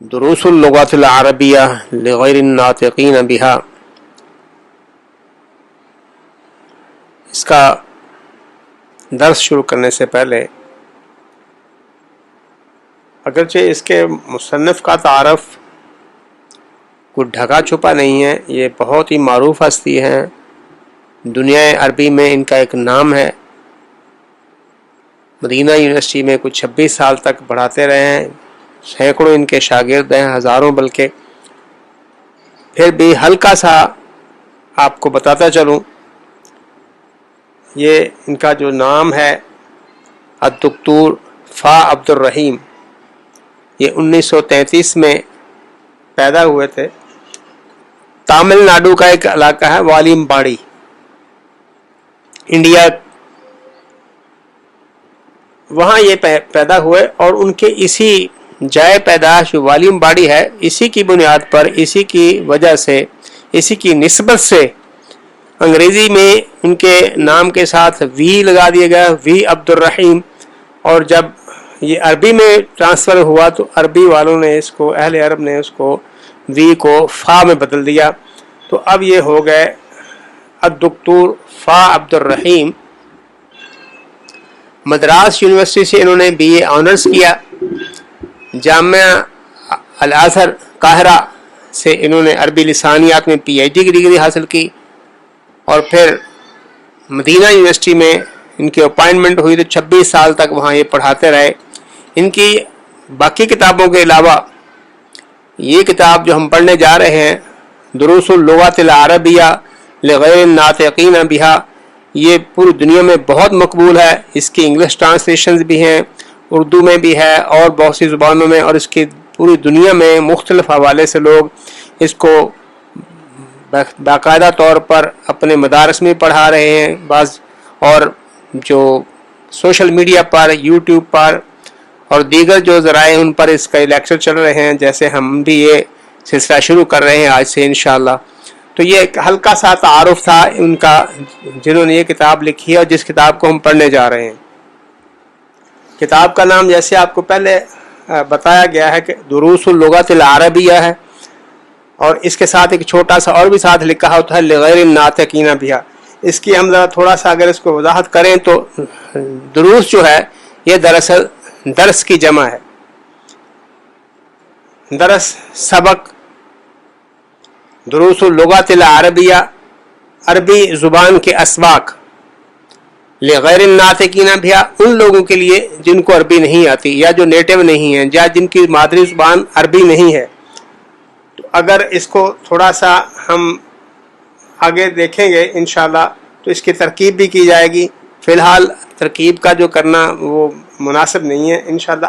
دروس اللغات العربیہ لغیر الناطقین بہا، اس کا درس شروع کرنے سے پہلے اگرچہ اس کے مصنف کا تعارف کوئی ڈھکا چھپا نہیں ہے، یہ بہت ہی معروف ہستی ہیں، دنیا عربی میں ان کا ایک نام ہے، مدینہ یونیورسٹی میں کچھ 26 سال تک پڑھاتے رہے ہیں، سینکڑوں ان کے شاگرد ہیں، ہزاروں بلکہ۔ پھر بھی ہلکا سا آپ کو بتاتا چلوں، یہ ان کا جو نام ہے الدکتور فا عبد الرحیم، یہ 1933 میں پیدا ہوئے تھے۔ تامل ناڈو کا ایک علاقہ ہے والیم باڑی، انڈیا، وہاں یہ پیدا ہوئے، اور ان کے اسی جائے پیدائش جو والیم باڑی ہے، اسی کی بنیاد پر، اسی کی وجہ سے، اسی کی نسبت سے انگریزی میں ان کے نام کے ساتھ وی لگا دیا گیا، وی عبد الرحیم، اور جب یہ عربی میں ٹرانسفر ہوا تو عربی والوں نے اس کو، اہل عرب نے اس کو وی کو فا میں بدل دیا، تو اب یہ ہو گئے الدکتور فا عبد الرحیم۔ مدراس یونیورسٹی سے انہوں نے BA آنرز کیا، جامعہ الازہر قاہرہ سے انہوں نے عربی لسانیات میں PhD کی ڈگری حاصل کی، اور پھر مدینہ یونیورسٹی میں ان کی اپائنٹمنٹ ہوئی تو 26 سال تک وہاں یہ پڑھاتے رہے۔ ان کی باقی کتابوں کے علاوہ یہ کتاب جو ہم پڑھنے جا رہے ہیں، دروس اللغات العربیہ لغیر الناطقین بہا، یہ پوری دنیا میں بہت مقبول ہے، اس کی انگلش ٹرانسلیشنز بھی ہیں، اردو میں بھی ہے اور بہت سی زبانوں میں، اور اس کی پوری دنیا میں مختلف حوالے سے لوگ اس کو باقاعدہ طور پر اپنے مدارس میں پڑھا رہے ہیں، بعض اور جو سوشل میڈیا پر، یوٹیوب پر اور دیگر جو ذرائع ان پر اس کا لیکچر چل رہے ہیں، جیسے ہم بھی یہ سلسلہ شروع کر رہے ہیں آج سے انشاءاللہ۔ تو یہ ایک ہلکا سا تعارف تھا ان کا، جنہوں نے یہ کتاب لکھی ہے اور جس کتاب کو ہم پڑھنے جا رہے ہیں۔ کتاب کا نام جیسے آپ کو پہلے بتایا گیا ہے کہ دروس اللغات العربیہ ہے، اور اس کے ساتھ ایک چھوٹا سا اور بھی ساتھ لکھا ہوتا ہے لغیر الناطقین بہا۔ اس کی ہم ذرا تھوڑا سا اگر اس کو وضاحت کریں تو دروس جو ہے یہ دراصل درس کی جمع ہے، درس، سبق، دروس اللغات العربیہ، عربی زبان کے اسباق، لغیر الناطقین بہا، ان لوگوں کے لیے جن کو عربی نہیں آتی یا جو نیٹو نہیں ہیں یا جن کی مادری زبان عربی نہیں ہے۔ تو اگر اس کو تھوڑا سا ہم آگے دیکھیں گے انشاءاللہ تو اس کی ترکیب بھی کی جائے گی۔ فی الحال ترکیب کا جو کرنا وہ مناسب نہیں ہے، انشاءاللہ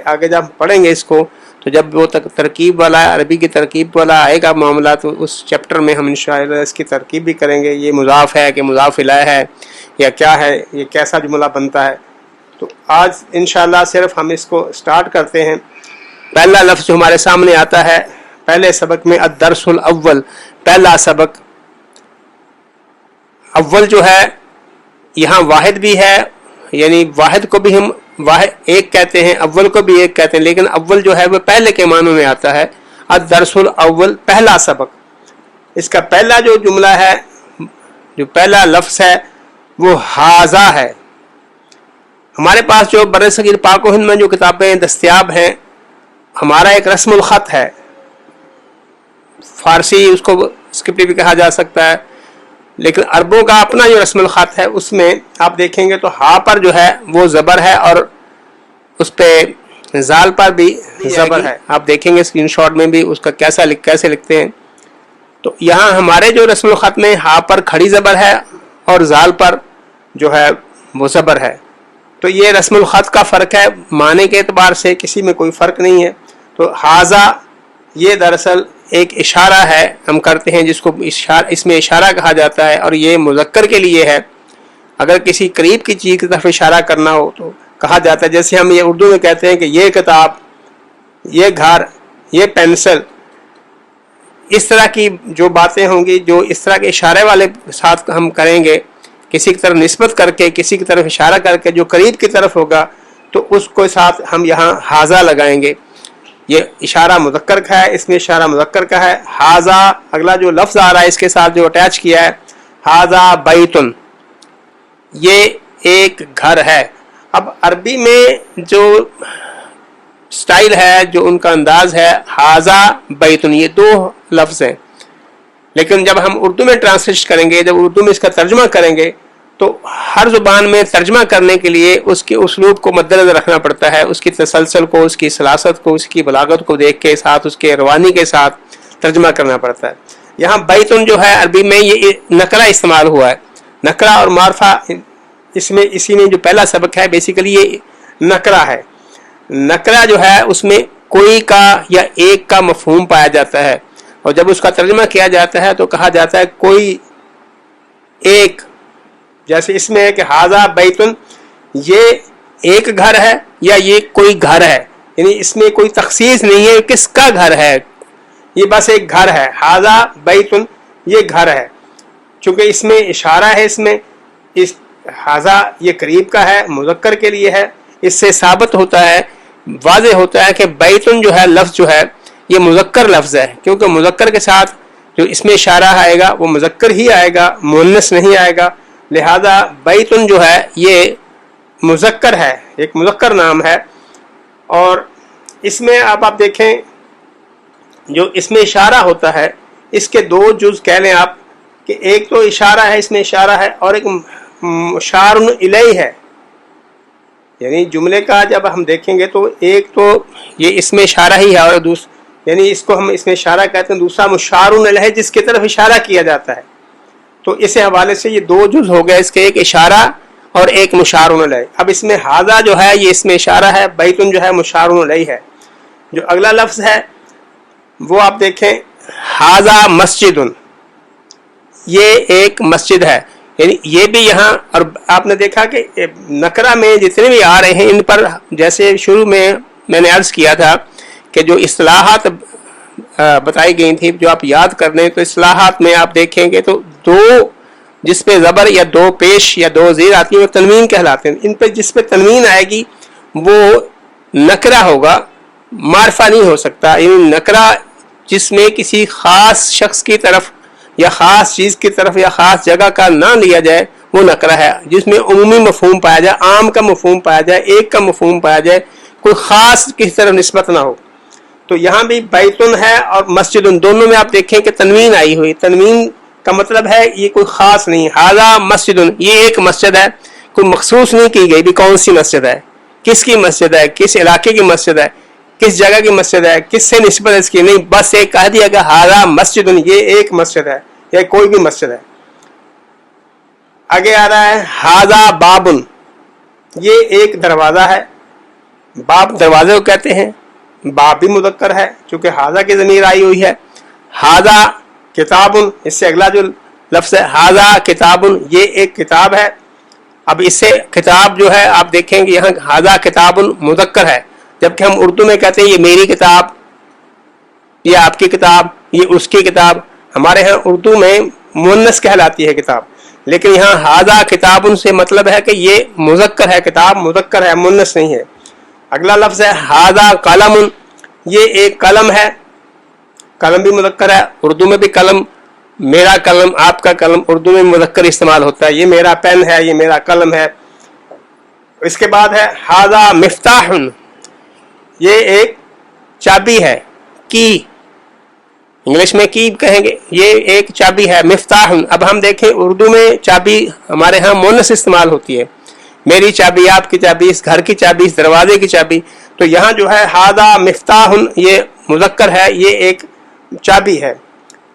آگے جب پڑھیں گے اس کو تو جب وہ ترکیب والا، عربی کی ترکیب والا آئے گا معاملہ، تو اس چیپٹر میں ہم انشاءاللہ اس کی ترکیب بھی کریں گے، یہ مضاف ہے کہ مضاف الیہ ہے یا کیا ہے، یہ کیسا جملہ بنتا ہے۔ تو آج انشاءاللہ صرف ہم اس کو سٹارٹ کرتے ہیں۔ پہلا لفظ جو ہمارے سامنے آتا ہے پہلے سبق میں، الدرس الاول، پہلا سبق۔ اول جو ہے یہاں واحد بھی ہے، یعنی واحد کو بھی ہم واحد ایک کہتے ہیں، اول کو بھی ایک کہتے ہیں، لیکن اول جو ہے وہ پہلے کے معنوں میں آتا ہے۔ الدرس الاول، پہلا سبق۔ اس کا پہلا جو جملہ ہے، جو پہلا لفظ ہے وہ ھذا ہے۔ ہمارے پاس جو برصغیر پاک و ہند میں جو کتابیں دستیاب ہیں، ہمارا ایک رسم الخط ہے، فارسی اس کو اسکرپٹ بھی کہا جا سکتا ہے، لیکن عربوں کا اپنا جو رسم الخط ہے اس میں آپ دیکھیں گے تو ہا پر جو ہے وہ زبر ہے، اور اس پہ زال پر بھی زبر ہے۔ آپ دیکھیں گے اسکرین شاٹ میں بھی اس کا کیسے لکھتے ہیں۔ تو یہاں ہمارے جو رسم الخط میں ہا پر کھڑی زبر ہے اور زال پر جو ہے وہ زبر ہے، تو یہ رسم الخط کا فرق ہے، معنی کے اعتبار سے کسی میں کوئی فرق نہیں ہے۔ تو ھذا یہ دراصل ایک اشارہ ہے ہم کرتے ہیں، جس کو اس میں اشارہ کہا جاتا ہے، اور یہ مذکر کے لیے ہے۔ اگر کسی قریب کی چیز کی طرف اشارہ کرنا ہو تو کہا جاتا ہے، جیسے ہم یہ اردو میں کہتے ہیں کہ یہ کتاب، یہ گھر، یہ پینسل، اس طرح کی جو باتیں ہوں گی، جو اس طرح کے اشارے والے ساتھ ہم کریں گے، کسی کی طرف نسبت کر کے، کسی کی طرف اشارہ کر کے جو قریب کی طرف ہوگا تو اس کو ساتھ ہم یہاں ھذا لگائیں گے۔ یہ اشارہ مذکر کا ہے، اس میں اشارہ مذکر کا ہے. ہاذا اگلا جو لفظ آ رہا ہے اس کے ساتھ جو اٹیچ کیا ہے، ہاذا بیتن، یہ ایک گھر ہے. اب عربی میں جو سٹائل ہے، جو ان کا انداز ہے، ہاذا بیتن، یہ دو لفظ ہیں. لیکن جب ہم اردو میں ٹرانسلیٹ کریں گے، جب اردو میں اس کا ترجمہ کریں گے، تو ہر زبان میں ترجمہ کرنے کے لیے اس کے اسلوب کو مد نظر رکھنا پڑتا ہے، اس کی تسلسل کو، اس کی سلاست کو، اس کی بلاغت کو دیکھ کے ساتھ، اس کے روانی کے ساتھ ترجمہ کرنا پڑتا ہے. یہاں بیتن جو ہے عربی میں یہ نکرہ استعمال ہوا ہے. نکرہ اور معرفہ اس میں اسی میں جو پہلا سبق ہے بیسیکلی یہ نکرہ ہے. نکرہ جو ہے اس میں کوئی کا یا ایک کا مفہوم پایا جاتا ہے، اور جب اس کا ترجمہ کیا جاتا ہے تو کہا جاتا ہے کوئی ایک، جیسے اس میں ہے کہ ہاذا بیتن، یہ ایک گھر ہے یا یہ کوئی گھر ہے، یعنی اس میں کوئی تخصیص نہیں ہے کس کا گھر ہے، یہ بس ایک گھر ہے. ہاذا بیتن، یہ گھر ہے. چونکہ اس میں اشارہ ہے، اس میں اس ہاذا یہ قریب کا ہے، مذکر کے لیے ہے، اس سے ثابت ہوتا ہے، واضح ہوتا ہے کہ بیتن جو ہے لفظ جو ہے یہ مذکر لفظ ہے، کیونکہ مذکر کے ساتھ جو اس میں اشارہ آئے گا وہ مذکر ہی آئے گا، مؤنث نہیں آئے گا. لہذا بیتن جو ہے یہ مذکر ہے، ایک مذکر نام ہے. اور اس میں آپ دیکھیں جو اس میں اشارہ ہوتا ہے، اس کے دو جز کہہ لیں آپ، کہ ایک تو اشارہ ہے، اس میں اشارہ ہے، اور ایک مشار الیہ ہے. یعنی جملے کا جب ہم دیکھیں گے تو ایک تو یہ اس میں اشارہ ہی ہے، اور یعنی اس کو ہم اس میں اشارہ کہتے ہیں، دوسرا مشار الیہ جس کی طرف اشارہ کیا جاتا ہے. تو اس حوالے سے یہ دو جز ہو گئے اس کے، ایک اشارہ اور ایک مشار الیہ. اب اس میں ہاذا جو ہے یہ اس میں اشارہ ہے، بیتن جو ہے مشار الیہ ہے. جو اگلا لفظ ہے وہ آپ دیکھیں، ہاذا مسجد، یہ ایک مسجد ہے. یعنی یہ بھی یہاں، اور آپ نے دیکھا کہ نکرہ میں جتنے بھی آ رہے ہیں ان پر، جیسے شروع میں نے عرض کیا تھا کہ جو اصطلاحات بتائی گئی تھی جو آپ یاد کر لیں، تو اصطلاحات میں آپ دیکھیں گے تو دو جس پہ زبر یا دو پیش یا دو زیر آتی ہیں وہ تنوین کہلاتے ہیں. ان پہ جس پہ تنوین آئے گی وہ نکرہ ہوگا، معرفہ نہیں ہو سکتا. یعنی نکرہ جس میں کسی خاص شخص کی طرف یا خاص چیز کی طرف یا خاص جگہ کا نہ لیا جائے وہ نکرہ ہے. جس میں عمومی مفہوم پایا جائے، عام کا مفہوم پایا جائے، ایک کا مفہوم پایا جائے، کوئی خاص کسی طرف نسبت نہ ہو. تو یہاں بھی بیتن ہے اور مسجد، دونوں میں آپ دیکھیں کہ تنوین آئی ہوئی. تنوین کا مطلب ہے یہ کوئی خاص نہیں. ہاذا مسجد، یہ ایک مسجد ہے، کوئی مخصوص نہیں کی گئی بھی کون سی مسجد ہے، کس کی مسجد ہے، کس علاقے کی مسجد ہے، کس جگہ کی مسجد ہے، کس سے نسبت اس کی نہیں، بس ایک کہہ دیا کہ ہاذا مسجد، یہ ایک مسجد ہے یا کوئی بھی مسجد ہے. آگے آ رہا ہے ہاذا بابن، یہ ایک دروازہ ہے. باب دروازے کو کہتے ہیں، باب بھی مذکر ہے چونکہ ہاذا کی ضمیر آئی ہوئی ہے. ہاذا کتابن، اس سے اگلا جو لفظ ہے ہاذا کتابن، یہ ایک کتاب ہے. اب اس سے کتاب جو ہے آپ دیکھیں گے یہاں ہاذا کتابن مذکر ہے، جبکہ ہم اردو میں کہتے ہیں یہ میری کتاب، یہ آپ کی کتاب، یہ اس کی کتاب. ہمارے ہاں اردو میں مؤنث کہلاتی ہے کتاب، لیکن یہاں ہاذا کتابن سے مطلب ہے کہ یہ مذکر ہے، کتاب مذکر ہے، مؤنث نہیں ہے. اگلا لفظ ہے ہاذا قلم، یہ ایک قلم ہے. قلم بھی مذکر ہے، اردو میں بھی قلم، میرا قلم، آپ کا قلم، اردو میں مذکر استعمال ہوتا ہے. یہ میرا پین ہے، یہ میرا قلم ہے. اس کے بعد ہے ہاذا مفتاح، یہ ایک چابی ہے، کی، انگلش میں کی کہیں گے، یہ ایک چابی ہے. مفتاح، اب ہم دیکھیں اردو میں چابی ہمارے ہاں مؤنث استعمال ہوتی ہے، میری چابی، آپ کی چابی، اس گھر کی چابی، اس دروازے کی چابی. تو یہاں جو ہے ہاذا مفتاح، یہ مذکر ہے، یہ ایک چابی ہے.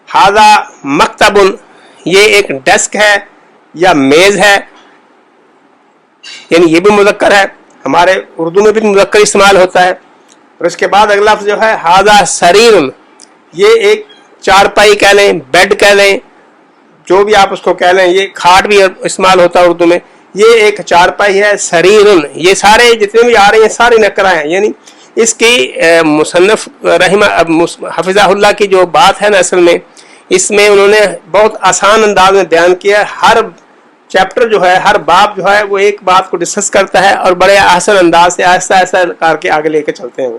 ہاذا مکتب، یہ ایک ڈیسک ہے یا میز ہے، یعنی یہ بھی مذکر ہے، ہمارے اردو میں بھی مذکر استعمال ہوتا ہے. اور اس کے بعد اگلا لفظ جو ہے ہاذا سریر، یہ ایک چارپائی کہہ لیں، بیڈ کہہ لیں، جو بھی آپ اس کو کہہ لیں. یہ کھاٹ بھی استعمال ہوتا ہے اردو میں. یہ ایک چارپائی ہے، سریر. یہ سارے جتنے بھی آ رہے ہیں سارے نکرہ ہیں. یعنی اس کی مصنف رحمہ حفظہ اللہ کی جو بات ہے نا، اصل میں اس میں انہوں نے بہت آسان انداز میں بیان کیا. ہر چیپٹر جو ہے، ہر باب جو ہے وہ ایک بات کو ڈسکس کرتا ہے اور بڑے آسان انداز سے آہستہ آہستہ کر کے آگے لے کے چلتے ہیں وہ.